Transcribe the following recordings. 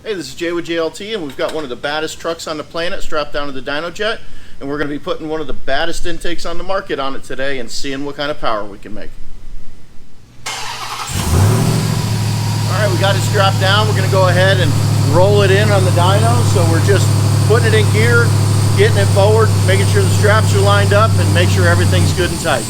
Hey, this is Jay with JLT, and we've got one of the baddest trucks on the planet strapped down to the Dyno Jet, and we're going to be putting one of the baddest intakes on the market on it today and seeing what kind of power we can make. Alright, we got it strapped down. We're going to go ahead and roll it in on the dyno, so we're just putting it in gear, getting it forward, making sure the straps are lined up, and make sure everything's good and tight.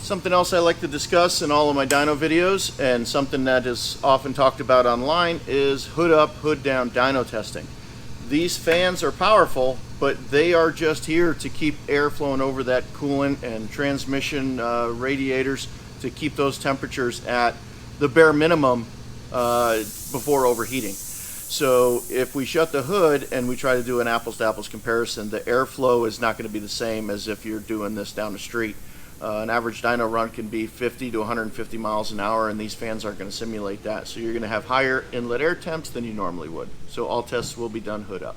Something else I like to discuss in all of my dyno videos, and something that is often talked about online, is hood up, hood down dyno testing. These fans are powerful, but they are just here to keep air flowing over that coolant and transmission radiators to keep those temperatures at the bare minimum before overheating. So if we shut the hood and we try to do an apples to apples comparison, the airflow is not going to be the same as if you're doing this down the street. An average dyno run can be 50 to 150 miles an hour, and these fans aren't going to simulate that. So you're going to have higher inlet air temps than you normally would. So all tests will be done hood up.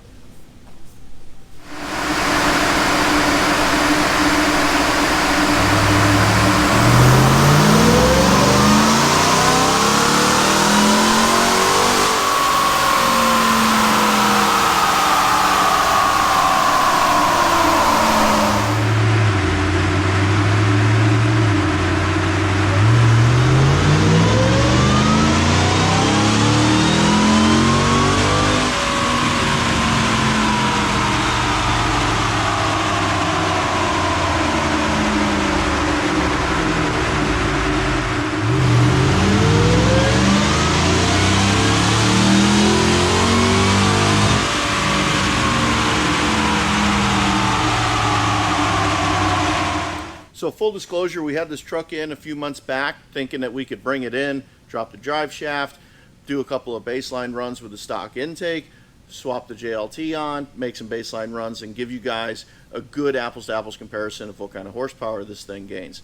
So full disclosure, we had this truck in a few months back thinking that we could bring it in, drop the drive shaft, do a couple of baseline runs with the stock intake, swap the JLT on, make some baseline runs, and give you guys a good apples to apples comparison of what kind of horsepower this thing gains.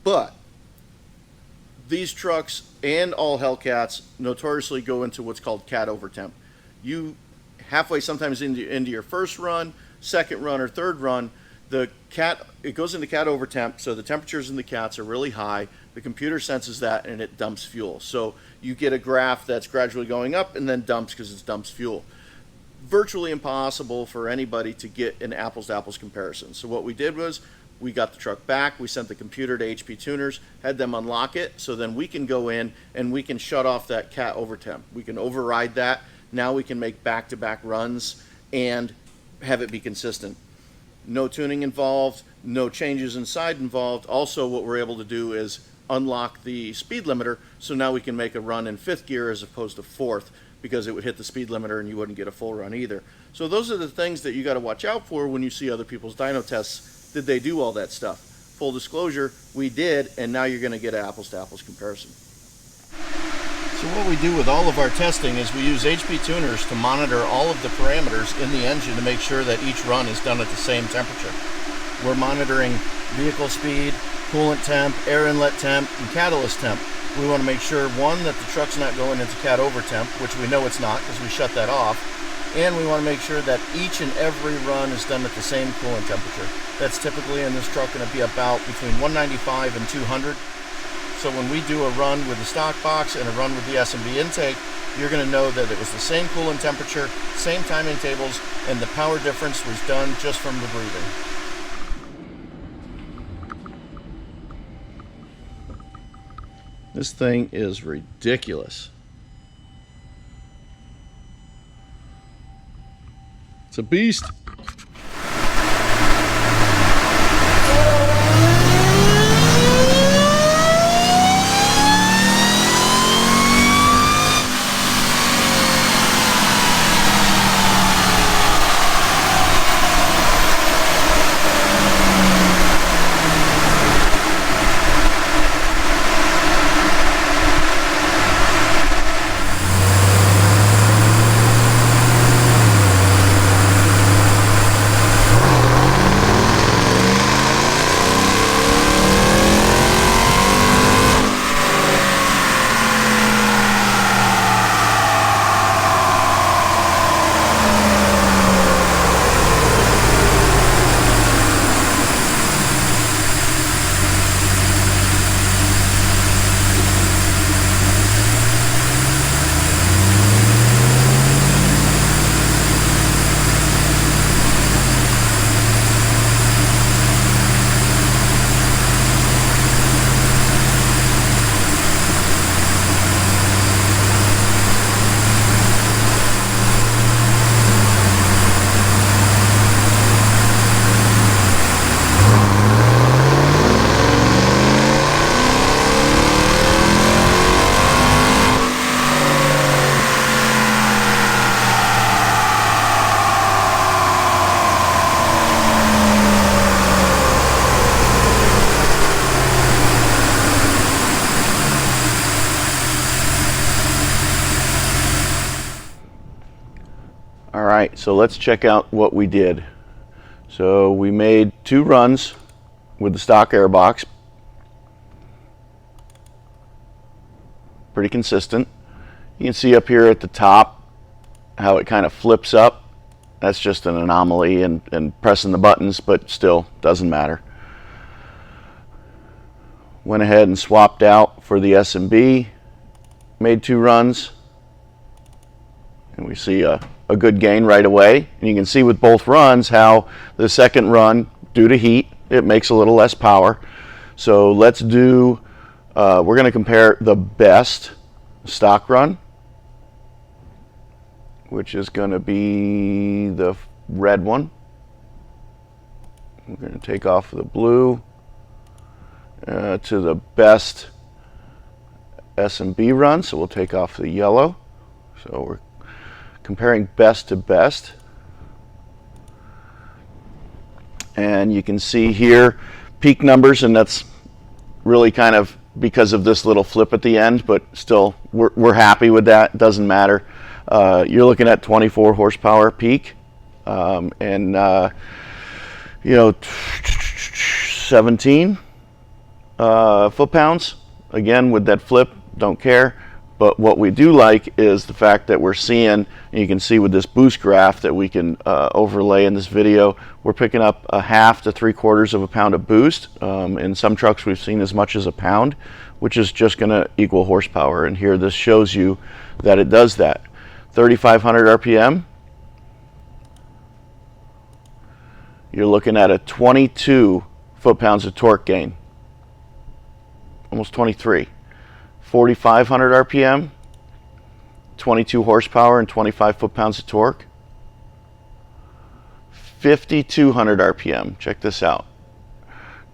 But these trucks and all Hellcats notoriously go into what's called cat overtemp. You halfway sometimes into your first run, second run, or third run, it goes into cat overtemp, so the temperatures in the cats are really high. The computer senses that and it dumps fuel. So you get a graph that's gradually going up and then dumps because it dumps fuel. Virtually impossible for anybody to get an apples to apples comparison. So what we did was we got the truck back, we sent the computer to HP tuners, had them unlock it, so then we can go in and we can shut off that cat overtemp. We can override that. Now we can make back-to-back runs and have it be consistent. No tuning involved, no changes inside involved. Also, what we're able to do is unlock the speed limiter, so now we can make a run in fifth gear as opposed to fourth, because it would hit the speed limiter and you wouldn't get a full run either. So those are the things that you got to watch out for when you see other people's dyno tests. Did they do all that stuff? Full disclosure, we did, and now you're going to get an apples to apples comparison. So what we do with all of our testing is we use HP tuners to monitor all of the parameters in the engine to make sure that each run is done at the same temperature. We're monitoring vehicle speed, coolant temp, air inlet temp, and catalyst temp. We want to make sure, one, that the truck's not going into cat over temp, which we know it's not because we shut that off, and we want to make sure that each and every run is done at the same coolant temperature. That's typically in this truck going to be about between 195 and 200. So when we do a run with the stock box and a run with the S&B intake, you're going to know that it was the same coolant temperature, same timing tables, and the power difference was done just from the breathing. This thing is ridiculous. It's a beast. All right, so let's check out what we did. So we made 2 runs with the stock airbox. Pretty consistent. You can see up here at the top how it kind of flips up. That's just an anomaly and pressing the buttons, but still doesn't matter. Went ahead and swapped out for the S&B, made 2 runs, and we see a good gain right away. And you can see with both runs how the second run, due to heat, it makes a little less power. So let's do, we're going to compare the best stock run, which is going to be the red one. We're going to take off the blue to the best S&B run, so we'll take off the yellow. So we're comparing best to best. And you can see here peak numbers, and that's really kind of because of this little flip at the end, but still we're happy with that. It doesn't matter. You're looking at 24 horsepower peak, and you know, 17 foot-pounds. Again, with that flip, don't care. But what we do like is the fact that we're seeing, and you can see with this boost graph that we can overlay in this video, we're picking up a 1/2 to 3/4 of a pound of boost. In some trucks we've seen as much as a pound, which is just going to equal horsepower. And here this shows you that it does that. 3,500 RPM, you're looking at a 22 foot-pounds of torque gain, almost 23. 4,500 RPM, 22 horsepower and 25 foot-pounds of torque. 5,200 RPM, check this out.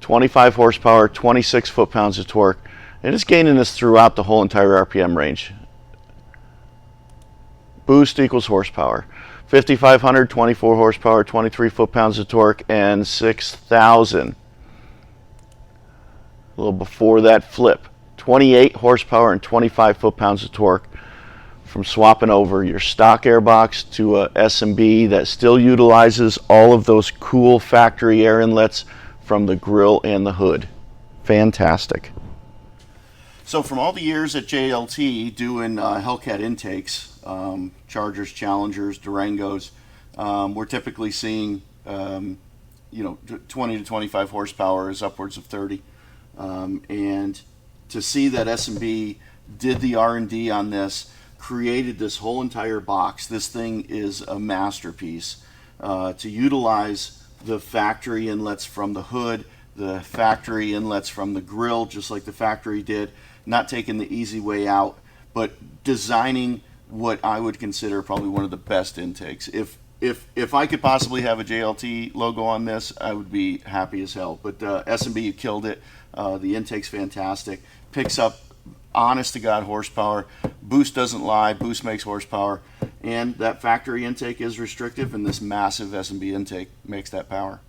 25 horsepower, 26 foot-pounds of torque. And it's gaining this throughout the whole entire RPM range. Boost equals horsepower. 5,500, 24 horsepower, 23 foot-pounds of torque, and 6,000. A little before that flip. 28 horsepower and 25 foot-pounds of torque from swapping over your stock airbox to a S&B that still utilizes all of those cool factory air inlets from the grill and the hood. Fantastic. So from all the years at JLT doing Hellcat intakes, Chargers, Challengers, Durangos, we're typically seeing 20 to 25 horsepower is upwards of 30, and to see that S&B did the R&D on this, created this whole entire box. This thing is a masterpiece. To utilize the factory inlets from the hood, the factory inlets from the grill, just like the factory did, not taking the easy way out, but designing what I would consider probably one of the best intakes. If I could possibly have a JLT logo on this, I would be happy as hell. But S&B killed it. The intake's fantastic. Picks up honest to God horsepower. Boost doesn't lie. Boost makes horsepower. And that factory intake is restrictive, and this massive S&B intake makes that power.